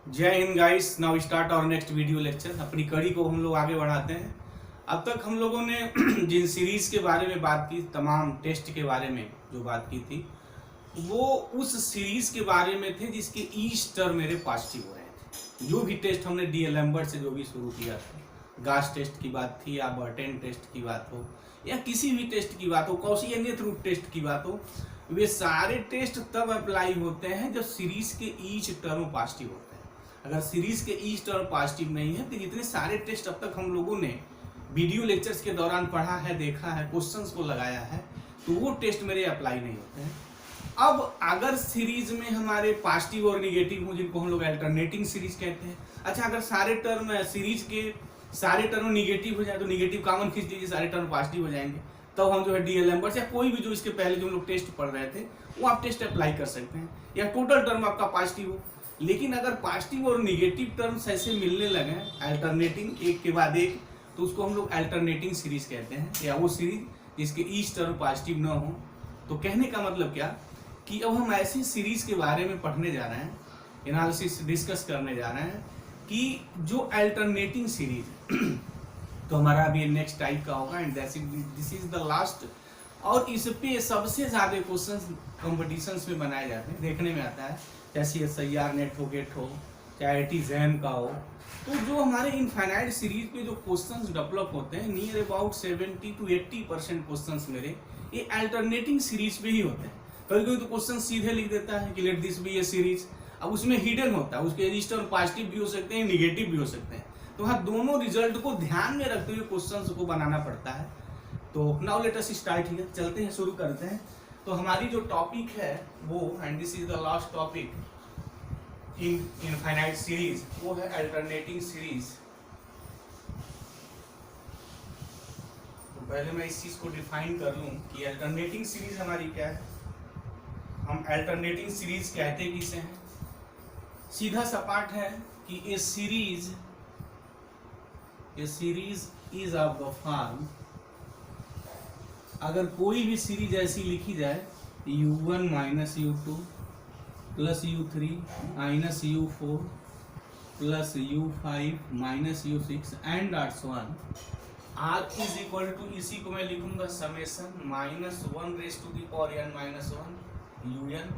जय Hind guys. Now start our next video lecture. अपनी कड़ी को हम लोग आगे बढ़ाते हैं। अब तक हम लोगों ने जिन सीरीज के बारे में बात की, तमाम टेस्ट के बारे में जो बात की थी, वो उस सीरीज के बारे में थे जिसके ईच टर्म मेरे पॉजिटिव हो रहे थे। जो भी टेस्ट हमने डी.एल. लैम्बर्ट से जो भी शुरू किया था, गास टेस्ट की बात थी या बर्टेन टेस्ट की बात हो या किसी भी टेस्ट की बात हो, कॉशी रूट टेस्ट की बात हो, वे सारे टेस्ट तब अप्लाई होते हैं जब सीरीज के ईच टर्म पॉजिटिव होते हैं। अगर सीरीज के ईच टर्म पॉजिटिव नहीं है तो जितने सारे टेस्ट अब तक हम लोगों ने वीडियो लेक्चर्स के दौरान पढ़ा है, देखा है, क्वेश्चंस को लगाया है, तो वो टेस्ट मेरे अप्लाई नहीं होते हैं। अब अगर सीरीज में हमारे पॉजिटिव और निगेटिव हो, जिनको हम लोग अल्टरनेटिंग सीरीज कहते हैं। अच्छा, अगर सारे टर्म सीरीज के सारे टर्म निगेटिव हो जाए तो निगेटिव कॉमन खींच दीजिए, सारे टर्म पॉजिटिव हो जाएंगे। तब हम जो है डी.एल. लैम्बर्ट या कोई भी जो इसके पहले जो हम लोग टेस्ट पढ़ रहे थे वो आप टेस्ट अप्लाई कर सकते हैं, या टोटल टर्म आपका पॉजिटिव हो। लेकिन अगर पॉजिटिव और निगेटिव टर्म्स ऐसे मिलने लगे अल्टरनेटिंग एक के बाद एक, तो उसको हम लोग अल्टरनेटिंग सीरीज कहते हैं, या वो सीरीज जिसके ईच टर्म पॉजिटिव ना हो। तो कहने का मतलब क्या कि अब हम ऐसी सीरीज के बारे में पढ़ने जा रहे हैं, एनालिसिस डिस्कस करने जा रहे हैं कि जो अल्टरनेटिंग सीरीज तो हमारा अभी नेक्स्ट टाइप का होगा, and this is the last. और इस पे सबसे ज्यादा क्वेश्चंस कॉम्पिटिशन्स में बनाए जाते हैं, देखने में आता है, जैसे SIR नेट हो, गेट हो, चाहे IIT का हो। तो जो हमारे इनफाइनाइट सीरीज पे जो क्वेश्चंस डेवलप होते हैं, नियर अबाउट 70 to 80% क्वेश्चंस मेरे ये अल्टरनेटिंग सीरीज पे ही होते हैं। कभी कभी तो क्वेश्चन सीधे लिख देता है कि let this be a series, अब उसमें हिडन होता है, उसके रजिस्टर पॉजिटिव भी हो सकते हैं, निगेटिव भी हो सकते हैं। तो हाँ, दोनों रिजल्ट को ध्यान में रखते हुए क्वेश्चंस को बनाना पड़ता है। तो now let us start here, चलते हैं, शुरू करते हैं। तो हमारी जो टॉपिक है वो, and this is the last topic in infinite series, वो है अल्टरनेटिंग सीरीज। तो पहले मैं इस चीज को डिफाइन कर लूं कि अल्टरनेटिंग सीरीज हमारी क्या है। हम अल्टरनेटिंग सीरीज कहते किसे हैं? सीधा सपाट है कि a series is of the form, अगर कोई भी सीरीज ऐसी लिखी जाए U1 minus U2 plus U3 minus U4 plus U5 minus U6 and on, R is equal to, इसी को मैं लिखूंगा summation -1 raise to the power n minus 1 UN,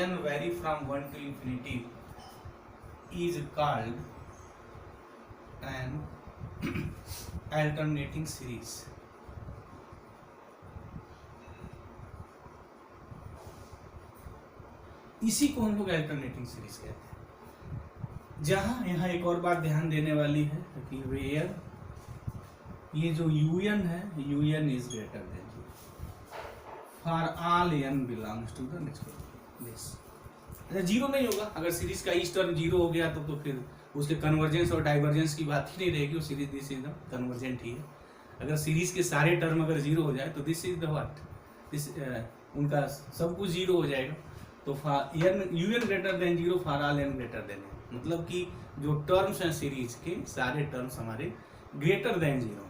n varies from 1 to infinity, is called an alternating series। इसी को हम लोग alternating series कहते हैं। जहां यहाँ एक और बात ध्यान देने वाली है कि वेयर ये जो UN है, UN is greater than for all n belongs to the next this. Zero नहीं होगा, अगर सीरीज का ईच टर्म जीरो हो गया तो फिर उसके कन्वर्जेंस और डाइवर्जेंस की बात ही नहीं रहेगी, वो series this is the convergent ही है। अगर सीरीज के सारे टर्म अगर जीरो हो जाए तो this is the what, this उनका सब कुछ जीरो हो जाएगा। तो UN greater than zero for all n greater than n, मतलब कि जो टर्म्स हैं सीरीज के सारे टर्म्स हमारे ग्रेटर देन जीरो।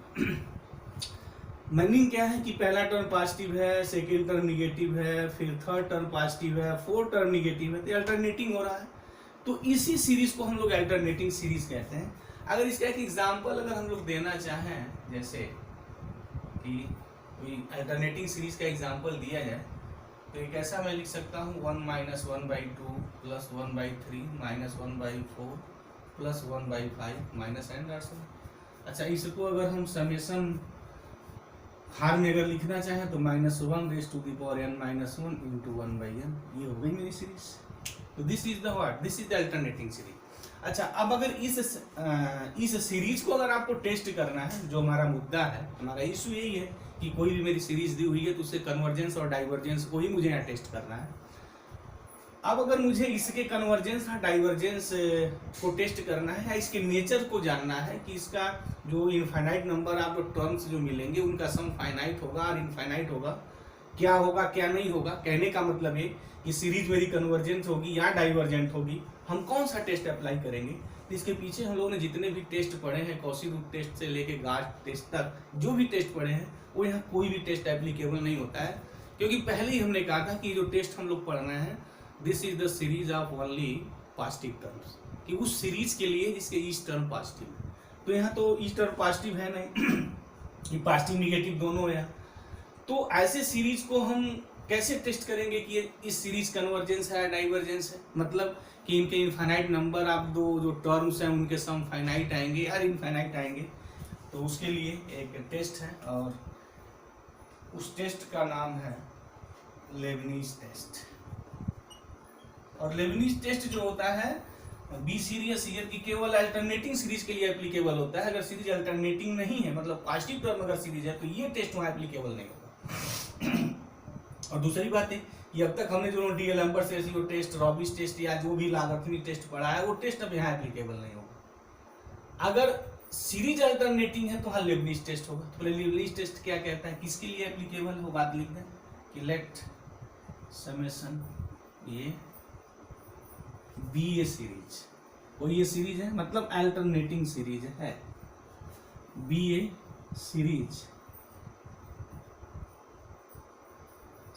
मीनिंग क्या है कि पहला टर्म पॉजिटिव है, सेकेंड टर्म निगेटिव है, फिर थर्ड टर्म पॉजिटिव है, फोर्थ टर्म निगेटिव है, तो अल्टरनेटिंग हो रहा है। तो इसी सीरीज को हम लोग अल्टरनेटिंग सीरीज कहते हैं। अगर इसका एक एग्जांपल अगर हम लोग देना चाहें, जैसे कि अल्टरनेटिंग सीरीज का एग्जांपल दिया जाए, तो एक ऐसा मैं लिख सकता हूँ 1 minus 1/2 plus 1/3 minus 1/4 plus 1/5 minus and on. अच्छा, इसको अगर हम समेशन हार में अगर लिखना चाहें तो -1 raise to the power n minus 1 into 1/n, ये हो गई मेरी सीरीज। तो this is the what, this is the alternating series. अच्छा, अब अगर इस सीरीज को अगर आपको टेस्ट करना है, जो हमारा मुद्दा है, हमारा इशू यही है कि कोई भी मेरी सीरीज दी हुई है तो उससे कन्वर्जेंस और डाइवर्जेंस को ही मुझे यहाँ टेस्ट करना है। अब अगर मुझे इसके कन्वर्जेंस और डाइवर्जेंस को टेस्ट करना है, या इसके नेचर को जानना है कि इसका जो इनफाइनाइट नंबर ऑफ टर्म्स जो मिलेंगे उनका सम फाइनाइट होगा और इनफाइनाइट होगा, क्या होगा क्या नहीं होगा, कहने का मतलब है कि सीरीज मेरी कन्वर्जेंट होगी या डाइवर्जेंट होगी, हम कौन सा टेस्ट अप्लाई करेंगे। तो इसके पीछे हम लोगों ने जितने भी टेस्ट पढ़े हैं, कॉशी रूट टेस्ट से लेके गास टेस्ट तक जो भी टेस्ट पढ़े हैं, वो यहाँ कोई भी टेस्ट एप्लीकेबल नहीं होता है, क्योंकि पहले ही हमने कहा था कि जो टेस्ट हम लोग पढ़ रहे हैं, this is the series of only positive terms. कि उस सीरीज के लिए जिसके ईच टर्म पॉजिटिव है। तो यहाँ तो ईच टर्म पॉजिटिव है नहीं, ये पॉजिटिव निगेटिव दोनों है। तो ऐसे सीरीज को हम कैसे टेस्ट करेंगे कि इस सीरीज कन्वर्जेंस है या डाइवर्जेंस है, मतलब कि इनके इनफाइनाइट नंबर ऑफ दो जो टर्म्स हैं उनके सम फाइनाइट आएंगे या इनफाइनाइट आएंगे। तो उसके लिए एक टेस्ट है और उस टेस्ट का नाम है लेबनीज टेस्ट। और लेबनीज टेस्ट जो होता है बी सीरीज ईयर की केवल अल्टरनेटिंग सीरीज के लिए एप्लीकेबल होता है। अगर सीरीज अल्टरनेटिंग नहीं है, मतलब पॉजिटिव टर्म अगर सीरीज है, तो ये टेस्ट वहाँ एप्लीकेबल नहीं होगा। और दूसरी बात है कि अब तक हमने जो डी एलम्बर्ट से वो टेस्ट, रॉबिस टेस्ट या जो भी लागर्थनी टेस्ट पढ़ा है, वो टेस्ट अब यहाँ एप्लीकेबल नहीं होगा। अगर सीरीज अल्टरनेटिंग है तो हाँ लेबनीज टेस्ट होगा। तो लेबनीज टेस्ट क्या कहता है, किसके लिए एप्लीकेबल हो, बात लिख दें कि लेट समेशन ये बी ए सीरीज, कोई ये सीरीज है मतलब अल्टरनेटिंग सीरीज है, be a series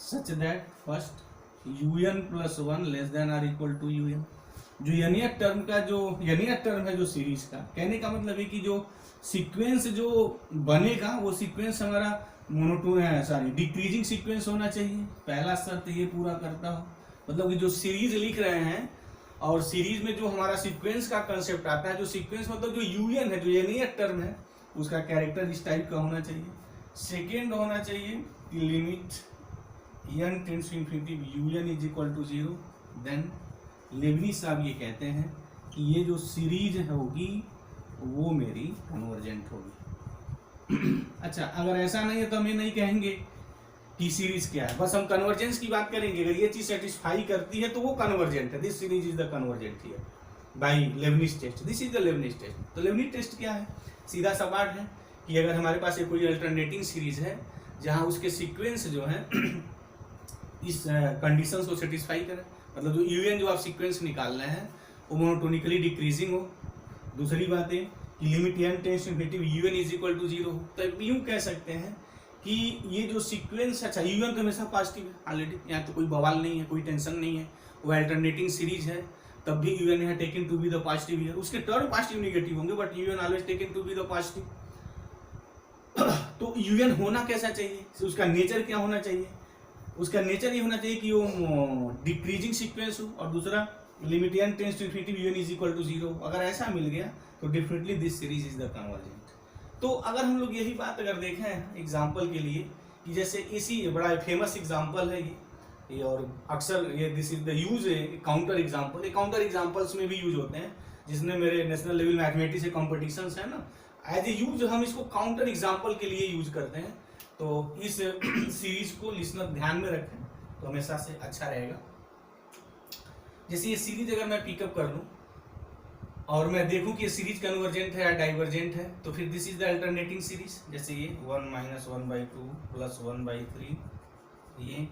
such that first un + 1 ≤ to un। जो यनियत टर्म का जो यनियत टर्म है जो सीरीज का, कहने का मतलब है कि जो सीक्वेंस जो बनेगा वो सीक्वेंस हमारा मोनोटोन है, सॉरी डिक्रीजिंग सीक्वेंस होना चाहिए। पहला शर्त ये पूरा करता हो, मतलब कि जो सीरीज लिख रहे हैं और सीरीज में जो हमारा सीक्वेंस का कंसेप्ट आता है, जो सीक्वेंस मतलब जो यूएन है, जो यनियत टर्म है, उसका कैरेक्टर इस टाइप का होना चाहिए। सेकेंड होना चाहिए कि limit n tends to infinity un = 0। Then Leibniz साहब ये कहते हैं कि ये जो सीरीज होगी वो मेरी कन्वर्जेंट होगी। अच्छा, अगर ऐसा नहीं है तो हम ये नहीं कहेंगे कि सीरीज क्या है, बस हम कन्वर्जेंस की बात करेंगे। अगर ये चीज सेटिस्फाई करती है तो वो कन्वर्जेंट है। This series is the convergent here by Leibniz test. This is the Leibniz test. तो लेबनीज टेस्ट क्या है, सीधा सवाल है कि अगर हमारे पास कोई अल्टरनेटिंग सीरीज है जहां उसके सीक्वेंस जो है इस कंडीशंस को सेटिस्फाई करे, मतलब जो यूएन जो आप सीक्वेंस निकाल रहे हैं वो मोनोटोनिकली डिक्रीजिंग हो। दूसरी बात है कि limit n tends to infinity un = 0 हो। तो यूं कह सकते हैं कि ये जो सीक्वेंस, अच्छा यूएन तो हमेशा पॉजिटिव है ऑलरेडी, यहाँ तो कोई बवाल नहीं है, कोई टेंशन नहीं है। वो अल्टरनेटिंग सीरीज है तब भी यूएन यहाँ taken to be the positive है। उसके टर्म पॉजिटिव निगेटिव होंगे but u n always taken to be the positive. तो यूएन होना कैसा चाहिए, उसका नेचर क्या होना चाहिए, उसका नेचर ये होना चाहिए कि वो डिक्रीजिंग सीक्वेंस हो, और दूसरा limit n tends to infinity un = 0। अगर ऐसा मिल गया तो definitely this series is the convergent. तो अगर हम लोग यही बात अगर देखें एग्जांपल के लिए कि जैसे इसी बड़ा फेमस एग्जांपल है ये और अक्सर ये this is the use counter example. ये काउंटर एग्जांपल्स में भी यूज होते हैं, जिसमें मेरे नेशनल लेवल मैथमेटिक्स के कॉम्पिटिशन्स है ना, एज ए यूज हम इसको काउंटर एग्जांपल के लिए यूज करते हैं। तो इस सीरीज को लिसनर ध्यान में रखें तो हमेशा से अच्छा रहेगा। जैसे ये सीरीज अगर मैं पिकअप कर लूं और मैं देखूं कि ये सीरीज कन्वर्जेंट है या डाइवर्जेंट है, तो फिर this is the alternating series. जैसे ये 1 - 1/2 + 1/3, ये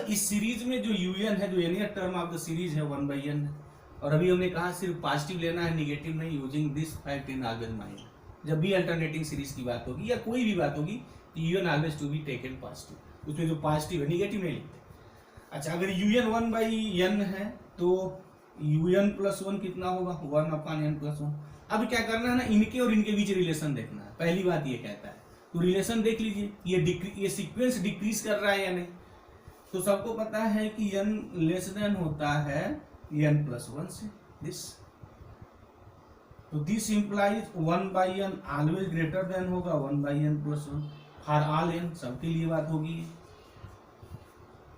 इस सीरीज में जो यूएन है, जो यनियत टर्म ऑफ द सीरीज है 1/n है। और अभी हमने कहा सिर्फ पॉजिटिव लेना है, निगेटिव नहीं। Using this fact in always mind, जब भी अल्टरनेटिंग सीरीज की बात होगी या कोई भी बात होगी तो u n always to be taken positive. उसमें जो पॉजिटिव है, निगेटिव नहीं लिखते। अच्छा, अगर यूएन 1/n है तो un + 1 कितना होगा, 1/n + 1। अब क्या करना है ना, इनके और इनके बीच रिलेशन देखना है। पहली बात ये कहता है, तो रिलेशन देख लीजिए, ये सीक्वेंस डिक्रीज कर रहा है या नहीं। तो सबको पता है कि n < होता है n + 1 से। दिस, तो this implies 1/n always greater than होगा 1/n + 1 फॉर ऑल n, सबके लिए बात होगी।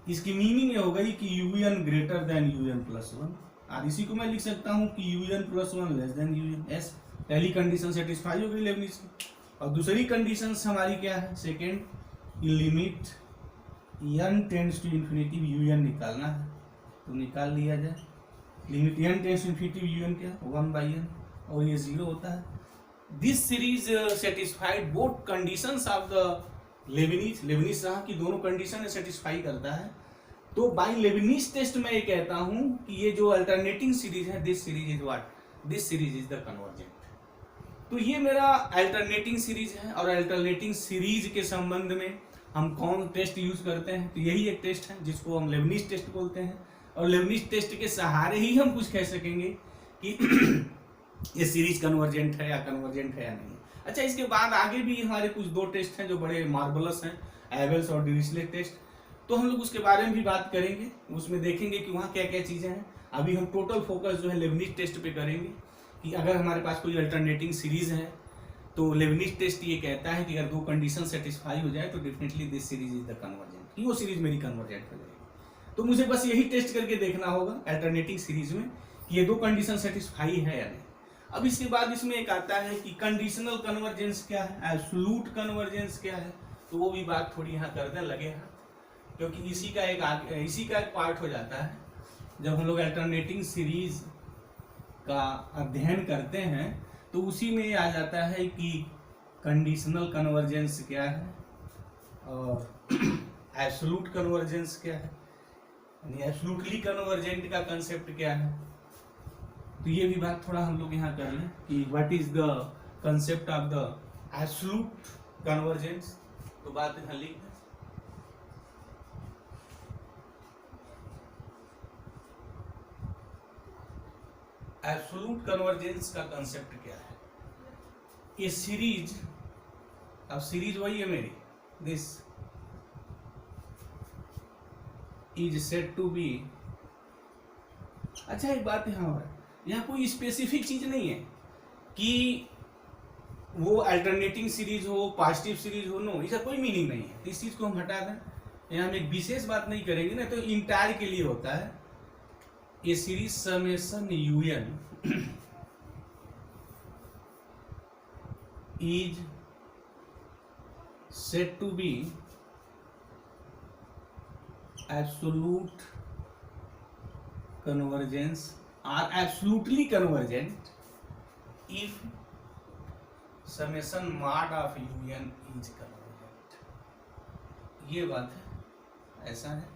इसकी मीनिंग ये हो गई कि un ग्रेटर देन un + 1। और इसी को मैं लिख सकता हूं कि un + 1 less than un। S, पहली कंडीशन सेटिस्फाई हो गई लेबनीज की। और दूसरी कंडीशन हमारी क्या है, second, limit n tends to infinity un निकालना है, तो निकाल लिया जाए। Limit n tends to infinity un क्या, 1/n, और ये 0 होता है। This series satisfied both conditions of the Leibniz. Leibniz साहब की दोनों कंडीशन सेटिस्फाई करता है। तो बाय लेबनीज टेस्ट में ये कहता हूं कि ये जो अल्टरनेटिंग सीरीज है, this series is what, this series is the convergent. तो ये मेरा अल्टरनेटिंग सीरीज है। और अल्टरनेटिंग सीरीज के संबंध में हम कौन टेस्ट यूज करते हैं, तो यही एक टेस्ट है जिसको हम लेबनीज टेस्ट बोलते हैं। और लेबनिज टेस्ट के सहारे ही हम कुछ कह सकेंगे कि ये सीरीज कन्वर्जेंट है या कन्वर्जेंट है या नहीं। अच्छा, इसके बाद आगे भी हमारे कुछ दो टेस्ट हैं जो बड़े मार्वलस हैं, एबेल्स और डिरिचलेट टेस्ट, तो हम लोग उसके बारे में भी बात करेंगे, उसमें देखेंगे कि वहाँ क्या क्या चीज़ें हैं। अभी हम टोटल फोकस जो है लेबनिज टेस्ट पे करेंगे कि अगर हमारे पास कोई अल्टरनेटिंग सीरीज है तो लेबनिज टेस्ट ये कहता है कि अगर दो कंडीशन सेटिस्फाई हो जाए तो definitely this series is the convergent, कि वो सीरीज मेरी कन्वर्जेंट हो जाएगी। तो मुझे बस यही टेस्ट करके देखना होगा अल्टरनेटिंग सीरीज में कि ये दो कंडीशन सेटिस्फाई है या नहीं। अब इसके बाद इसमें एक आता है कि कंडीशनल कन्वर्जेंस क्या है, एब्सोल्यूट कन्वर्जेंस क्या है, तो वो भी बात थोड़ी यहाँ करने लगे हाथ, क्योंकि इसी का एक पार्ट हो जाता है जब हम लोग अल्टरनेटिंग सीरीज का अध्ययन करते हैं, तो उसी में आ जाता है कि कंडीशनल कन्वर्जेंस क्या है और एब्सोल्यूट कन्वर्जेंस क्या है, यानी एब्सोल्यूटली कन्वर्जेंट का कंसेप्ट क्या है। तो ये भी बात थोड़ा हम लोग यहाँ कर लें कि what is the concept of the absolute convergence. तो बात यहाँ लिख दें, एब्सोल्यूट कन्वर्जेंस का कंसेप्ट क्या है। ये सीरीज, अब सीरीज वही है मेरी, this is said to be. अच्छा, एक बात यहाँ कोई स्पेसिफिक चीज नहीं है कि वो अल्टरनेटिंग सीरीज हो, पॉजिटिव सीरीज हो, नो, इसका कोई मीनिंग नहीं है। तो इस चीज को हम हटा दें, यहाँ हम एक विशेष बात नहीं करेंगे ना, तो इंटायर के लिए होता है ये series summation UN N said to to एब्सोल्यूट convergence are absolutely convergent if summation mod of union is convergent। ये बात है, ऐसा है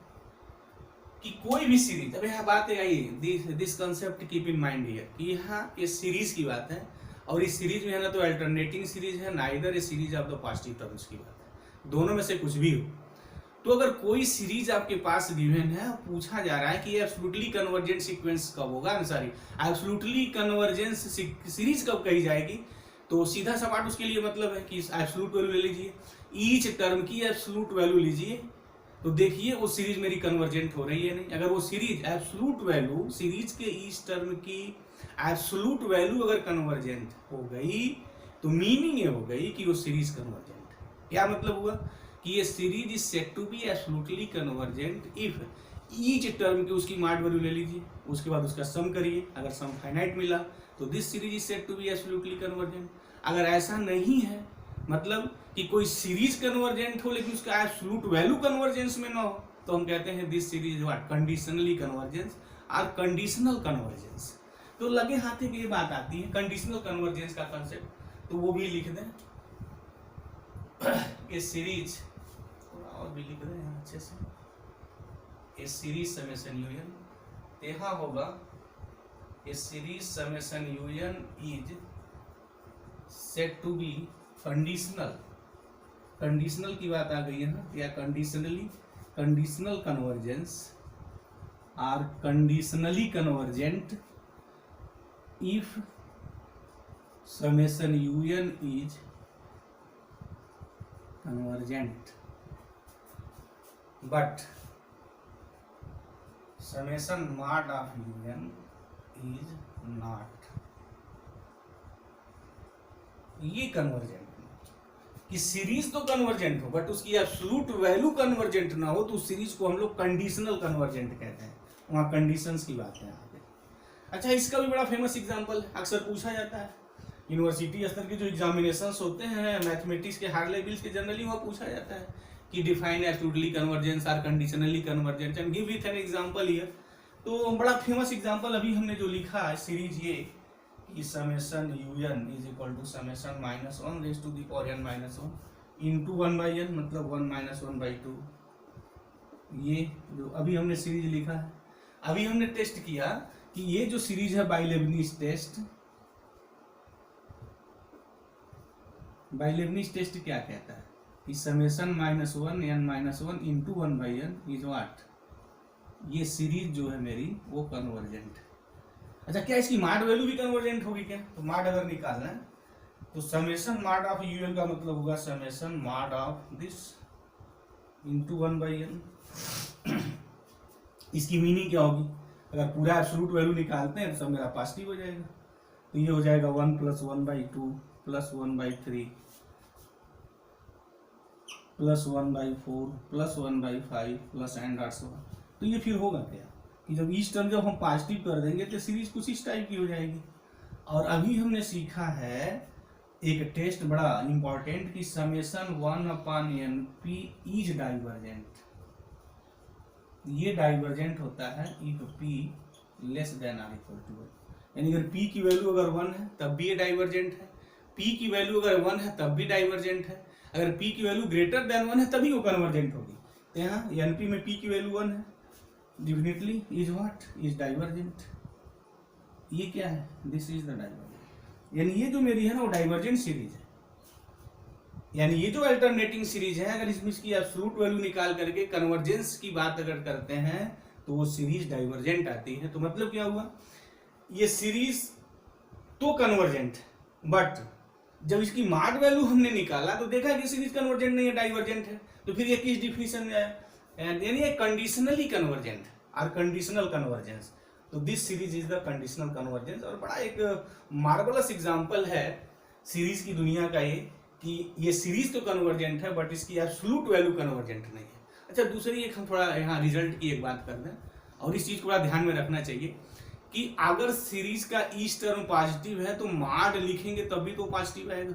कि कोई भी सीरीज, अब यहाँ बात है this concept keep in mind here कि यहाँ ये सीरीज की बात है, और इस सीरीज में है ना तो अल्टरनेटिंग सीरीज है ना, इधर ये series of the positive terms की बात है, दोनों में से कुछ भी हो। तो अगर कोई सीरीज आपके पास गिवन है, पूछा जा रहा है कि एब्सोल्युटली कन्वर्जेंट सीक्वेंस कब होगा, सॉरी एब्सोल्युटली कन्वर्जेंस सीरीज कब कही जाएगी, तो सीधा सपाट उसके लिए मतलब है कि एब्सोल्यूट वैल्यू ले लीजिए, ईच टर्म की एब्सोल्यूट वैल्यू लीजिए, तो देखिए वो सीरीज मेरी कन्वर्जेंट हो रही है नहीं। अगर वो सीरीज एब्सोल्यूट वैल्यू, सीरीज के ईच टर्म की एब्सोल्यूट वैल्यू अगर कन्वर्जेंट हो गई तो मीनिंग ये हो गई कि वो सीरीज कन्वर्जेंट है। क्या मतलब हुआ कि ये series is said to be absolutely convergent if each term की उसकी मॉड वैल्यू ले लीजिए, उसके बाद उसका सम करिए, अगर सम फाइनाइट मिला तो this series is said to be absolutely convergent. अगर ऐसा नहीं है, मतलब कि कोई सीरीज कन्वर्जेंट हो लेकिन उसका एब्सोल्यूट वैल्यू कन्वर्जेंस में ना हो, तो हम कहते हैं this series what, conditionally convergence और कंडीशनल कन्वर्जेंस। तो लगे हाथे की ये बात आती है कंडीशनल कन्वर्जेंस का कंसेप्ट, तो वो भी लिख दें। ये सीरीज और भी लिख रहे हैं अच्छे से, ये सीरीज समेशन यूनियन, यहाँ होगा ये series summation union is said to be conditional, conditional की बात आ गई है ना, या conditionally, conditional convergence or conditionally convergent if summation union is convergent but summation mod of union is not। ये कन्वर्जेंट कि सीरीज तो कन्वर्जेंट हो बट उसकी एब्सोल्यूट वैल्यू कन्वर्जेंट ना हो, तो उस सीरीज को हम लोग कंडीशनल कन्वर्जेंट कहते हैं, वहाँ कंडीशंस की बात है यहाँ पे। अच्छा, इसका भी बड़ा फेमस एग्जांपल अक्सर पूछा जाता है, यूनिवर्सिटी स्तर के जो एग्जामिनेशंस होते हैं मैथमेटिक्स के हार्ड लेवल्स के, जनरली वहाँ पूछा जाता है कि डिफाइन एब्सोल्युटली कन्वर्जेंस और conditionally convergent and give with an example here. तो बड़ा फेमस एग्जांपल अभी हमने जो लिखा है सीरीज ये कि summation UN is equal to summation -1 raise to the power n - 1 into 1/n, मतलब 1 - 1/2। ये जो अभी हमने सीरीज लिखा है, अभी हमने टेस्ट किया कि ये जो सीरीज है by Leibniz test, by Leibniz test क्या कहता है कि summation -1 n - 1 into 1/n is what ये सीरीज जो है मेरी वो कन्वर्जेंट है। अच्छा, क्या इसकी माड वैल्यू भी कन्वर्जेंट होगी क्या? तो माड अगर निकालना है तो समेशन माड ऑफ यूएन का मतलब होगा समेशन माड ऑफ दिस इंटू 1/n। इसकी मीनिंग क्या होगी? अगर पूरा एब्सोल्यूट वैल्यू निकालते हैं तो सब मेरा पॉजिटिव हो जाएगा। तो ये हो जाएगा 1 + 1/2 + 1/3 + 1/4 + 1/5 प्लस एंड डॉट्स होगा। तो ये फिर होगा क्या कि जब इस टर्म जब हम पॉजिटिव कर देंगे तो सीरीज कुछ इस टाइप की हो जाएगी। और अभी हमने सीखा है एक टेस्ट बड़ा इंपॉर्टेंट कि समेशन 1/np इज डाइवर्जेंट। ये डाइवर्जेंट होता है if p less than or equal to 1। यानी अगर p की वैल्यू अगर 1 है तब भी ये डाइवर्जेंट है, p की वैल्यू अगर 1 है तब भी डाइवर्जेंट है, अगर p की वैल्यू ग्रेटर देन 1 है तभी वो कन्वर्जेंट होगी। तो यहाँ np में p की वैल्यू 1 है, definitely is what is divergent. ये क्या है? This is the divergent. यानी ये जो मेरी है ना वो डाइवर्जेंट सीरीज है। यानी ये जो अल्टरनेटिंग सीरीज है अगर इसमें इसकी एब्सोल्यूट वैल्यू निकाल करके कन्वर्जेंस की बात अगर करते हैं तो वो सीरीज डाइवर्जेंट आती है। तो मतलब क्या हुआ, ये सीरीज तो कन्वर्जेंट है, बट जब इसकी माड वैल्यू हमने निकाला तो देखा कि सीरीज कन्वर्जेंट नहीं है, डाइवर्जेंट है। तो फिर ये किस डिफिनेशन में आया? यानी ये कंडीशनली कन्वर्जेंट और कंडीशनल कन्वर्जेंस। तो this series is the conditional convergence. और बड़ा एक मार्वलस एग्जांपल है सीरीज की दुनिया का ये कि ये सीरीज तो कन्वर्जेंट है बट इसकी एब्सोल्यूट वैल्यू कन्वर्जेंट नहीं है। अच्छा, दूसरी एक हम थोड़ा यहाँ रिजल्ट की एक बात कर दें और इस चीज को बड़ा ध्यान में रखना चाहिए कि अगर सीरीज का ईच टर्म पॉजिटिव है तो माड लिखेंगे तब भी तो पॉजिटिव आएगा,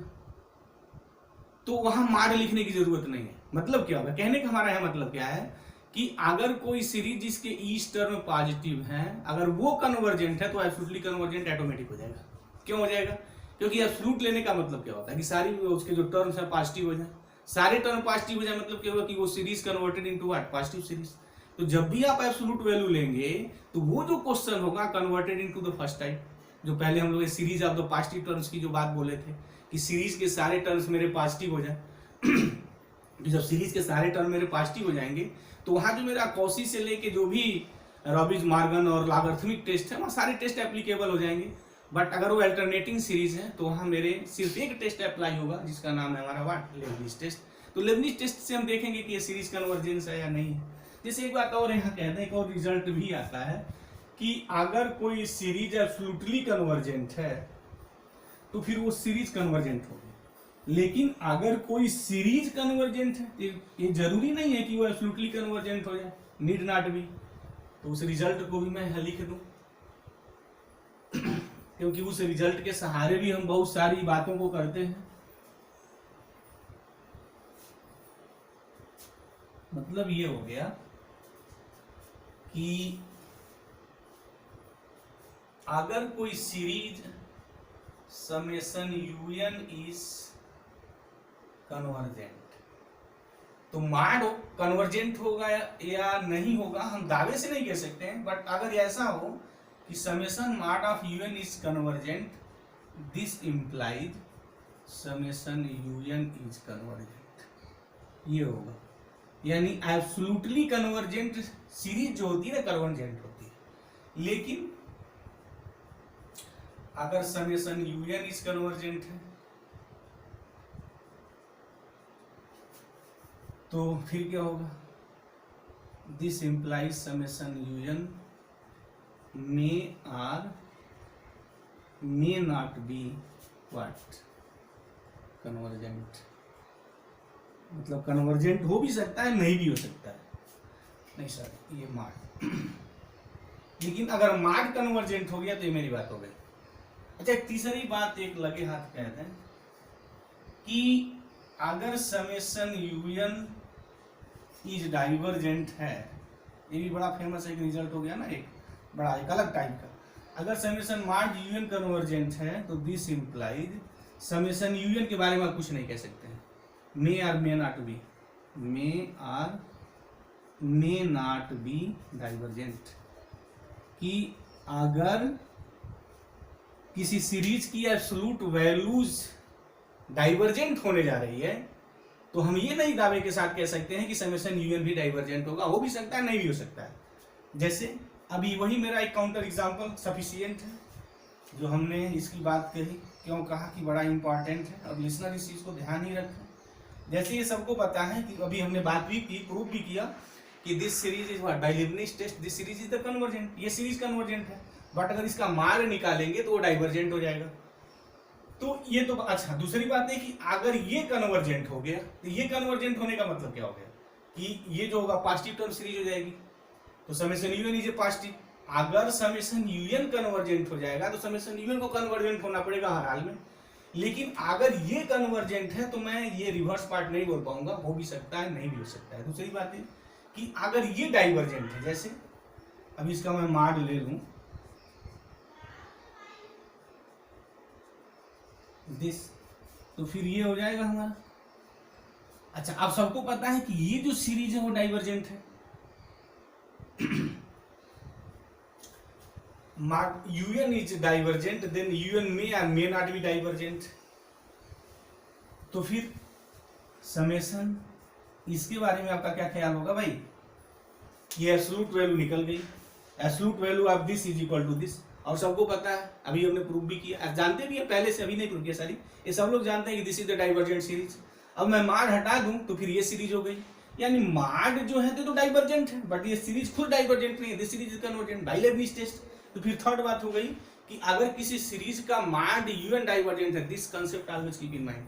तो वहां माड लिखने की जरूरत नहीं है। मतलब क्या होगा, कहने का हमारा यहाँ मतलब क्या है कि अगर कोई सीरीज जिसके ईच टर्म पॉजिटिव है अगर वो कन्वर्जेंट है तो एब्सोल्युटली कन्वर्जेंट ऑटोमेटिक हो जाएगा। क्यों हो जाएगा? क्योंकि एब्सोल्यूट लेने का मतलब क्या होता है कि सारी उसके जो टर्म्स है पॉजिटिव हो जाए, सारे टर्म पॉजिटिव हो जाए, मतलब क्या होगा कि वो series converted into what positive series. तो जब भी आप एब्सोल्यूट वैल्यू लेंगे तो वो जो क्वेश्चन होगा converted into the first type, जो पहले हम लोग series of the positive terms की जो बात बोले थे कि सीरीज के सारे टर्म्स मेरे पॉजिटिव हो जाए। जब सीरीज के सारे टर्म मेरे पॉजिटिव हो जाएंगे तो वहां जो मेरा कॉशी से लेके जो भी रॉबिन्स मॉर्गन और लॉगरिथमिक टेस्ट है वहाँ सारे टेस्ट एप्लीकेबल हो जाएंगे। बट अगर वो अल्टरनेटिंग सीरीज है तो वहाँ मेरे सिर्फ एक टेस्ट अप्लाई होगा जिसका नाम है हमारा व्हाट लेबनिज टेस्ट। तो लेबनिज टेस्ट से हम देखेंगे कि ये सीरीज कन्वर्जेंस है या नहीं है। जैसे एक बात और यहाँ कहते हैं, एक और रिजल्ट भी आता है कि अगर कोई सीरीज एब्सोल्युटली कन्वर्जेंट है तो फिर वो सीरीज कन्वर्जेंट होगी। लेकिन अगर कोई सीरीज कन्वर्जेंट है ये जरूरी नहीं है कि वो एब्सोल्युटली कन्वर्जेंट हो जाए, नीड नॉट बी। तो उस रिजल्ट को भी मैं यहाँ लिख दूं क्योंकि उस रिजल्ट के सहारे भी हम बहुत सारी बातों को करते हैं। मतलब ये हो गया कि अगर कोई series summation UN is convergent तो माड कन्वर्जेंट होगा या नहीं होगा हम दावे से नहीं कह सकते हैं। बट अगर ऐसा हो कि समेशन माड of UN is convergent, this implies summation UN is convergent, ये होगा। यानी एब्सोल्युटली कन्वर्जेंट सीरीज जो होती है ना कन्वर्जेंट होती है। लेकिन अगर समेशन यूएन इज कन्वर्जेंट है तो फिर क्या होगा? This implies summation u n may or may not be what convergent. मतलब कन्वर्जेंट हो भी सकता है नहीं भी हो सकता है। नहीं सर ये माड लेकिन अगर माड कन्वर्जेंट हो गया तो ये मेरी बात हो गई। अच्छा, एक तीसरी बात एक लगे हाथ कहते हैं कि अगर समेशन यूएन इज डाइवर्जेंट है, ये भी बड़ा फेमस एक रिजल्ट हो गया ना, एक बड़ा एक अलग टाइप का। अगर समेशन माड यूएन कन्वर्जेंट है तो दिस इम्प्लाइज समेशन यूएन के बारे में आप कुछ नहीं कह सकते हैं, may or may not be, may or may not be divergent. कि अगर किसी सीरीज की एब्सोल्यूट वैल्यूज डाइवर्जेंट होने जा रही है तो हम ये नहीं दावे के साथ कह सकते हैं कि समेशन यूएन भी डाइवर्जेंट होगा। हो भी सकता है नहीं भी हो सकता है। जैसे अभी वही मेरा एक काउंटर एग्जाम्पल सफिशियंट है, जो हमने इसकी बात कही, क्यों कहा कि बड़ा इंपॉर्टेंट है और लिसनर इस चीज़ को ध्यान ही रखें। जैसे ये सबको पता है कि अभी हमने बात भी की, प्रूव भी किया कि this series is what, by Leibniz test this series is the convergent, ये सीरीज कन्वर्जेंट है। बट अगर इसका मार्ग निकालेंगे तो वो डाइवर्जेंट हो जाएगा। तो ये तो अच्छा, दूसरी बात है कि अगर ये कन्वर्जेंट हो गया तो ये कन्वर्जेंट होने का मतलब क्या हो गया कि ये जो होगा पॉजिटिव टर्म सीरीज हो जाएगी। तो summation UN is a positive. अगर समेशन यूएन कन्वर्जेंट हो जाएगा तो समेशन यूएन को कन्वर्जेंट होना पड़ेगा हर हाल में। लेकिन अगर ये कन्वर्जेंट है तो मैं ये रिवर्स पार्ट नहीं बोल पाऊंगा, हो भी सकता है नहीं भी हो सकता है। दूसरी बात है कि अगर ये डाइवर्जेंट है, जैसे अब इसका मैं मार्ग ले लूं दिस, तो फिर ये हो जाएगा हमारा। अच्छा, अब सबको पता है कि ये जो सीरीज है वो डाइवर्जेंट है। UN is divergent, then UN may or may not be divergent। तो फिर समेशन, इसके बारे में आपका क्या ख्याल होगा भाई? ये एब्सोल्यूट वैल्यू निकल गई, absolute value of this is equal to this, और सबको पता है, अभी हमने प्रूव भी किया, जानते भी है पहले से, अभी नहीं प्रूव किया सारी, ये सब लोग जानते हैं कि this is the divergent series. अब मैं मार्ड हटा दूं तो फिर ये सीरीज हो गई, यानी मार्ड जो है तो डाइवर्जेंट है, बट ये सीरीज खुद डाइवर्जेंट नहीं है, this series is convergent by Leibniz test. तो फिर थर्ड बात हो गई कि अगर किसी सीरीज का मार्ड यूएन डाइवर्जेंट है, this concept always keep in mind.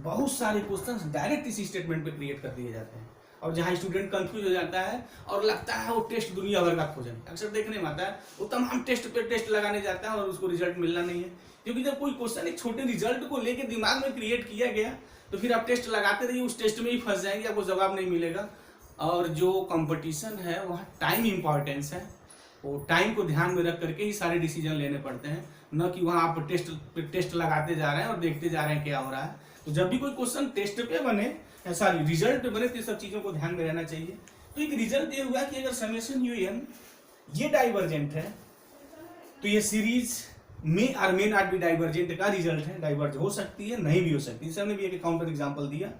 बहुत सारे क्वेश्चंस डायरेक्ट इस स्टेटमेंट पे क्रिएट कर दिए जाते हैं, और जहां स्टूडेंट कंफ्यूज हो जाता है और लगता है वो टेस्ट दुनिया भर का खोजन, अक्सर देखने में आता है वो तमाम टेस्ट पे टेस्ट लगाने जाता है और उसको रिजल्ट मिलना नहीं है। क्योंकि जब कोई क्वेश्चन एक छोटे रिजल्ट को लेकर दिमाग में क्रिएट किया गया तो फिर आप टेस्ट लगाते रहिए, उस टेस्ट में ही फंस जाएंगे, आपको जवाब नहीं मिलेगा। और जो कंपटीशन है वहाँ टाइम इंपॉर्टेंस है, वो टाइम को ध्यान में रख करके ही सारे डिसीजन लेने पड़ते हैं, न कि वहाँ आप टेस्ट लगाते जा रहे हैं और देखते जा रहे हैं क्या हो रहा है। तो जब भी कोई क्वेश्चन टेस्ट पे बने, सॉरी रिजल्ट पे बने, तो सब चीज़ों को ध्यान में रहना चाहिए। तो एक रिजल्ट ये हुआ कि अगर समेशन यूएन ये डाइवर्जेंट है तो ये सीरीज में और मे नॉट बी डाइवर्जेंट का रिजल्ट है, डाइवर्ज हो सकती है नहीं भी हो सकती। सर ने भी एक काउंटर एग्जांपल दिया,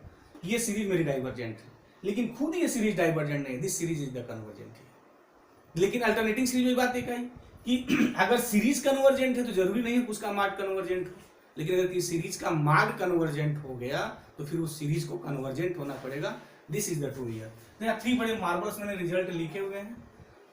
ये सीरीज मेरी डाइवर्जेंट है, लेकिन खुद ये सीरीज डाइवर्जेंट नहीं, this series is the convergent है। लेकिन अल्टरनेटिंग सीरीज में बात एक आई कि अगर सीरीज कन्वर्जेंट है तो जरूरी नहीं है उसका मार्ग कन्वर्जेंट हो, लेकिन अगर किसी सीरीज का मार्ग कन्वर्जेंट हो गया तो फिर उस सीरीज को कन्वर्जेंट होना पड़ेगा, this is the true year. 3 बड़े मार्बल्स मैंने रिजल्ट लिखे हुए हैं,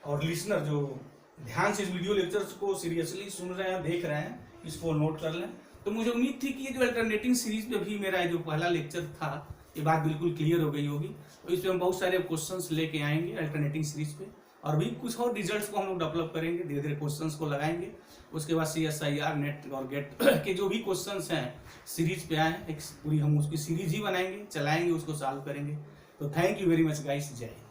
और लिसनर जो ध्यान से इस वीडियो लेक्चर्स को सीरियसली सुन रहे हैं, देख रहे हैं, इसको नोट कर लें। तो मुझे उम्मीद थी कि ये जो अल्टरनेटिंग सीरीज पे भी मेरा जो पहला लेक्चर था, ये बात बिल्कुल क्लियर हो गई होगी। तो इसमें हम बहुत सारे क्वेश्चंस लेके आएंगे अल्टरनेटिंग सीरीज पे, और भी कुछ और रिजल्ट्स को हम लोग डेवलप करेंगे, धीरे धीरे क्वेश्चंस को लगाएंगे। उसके बाद CSIR नेट और गेट के जो भी क्वेश्चंस हैं सीरीज पे आए, एक पूरी हम उसकी सीरीज ही बनाएंगे, चलाएंगे, उसको सॉल्व करेंगे। तो thank you very much guys, जय हिंद।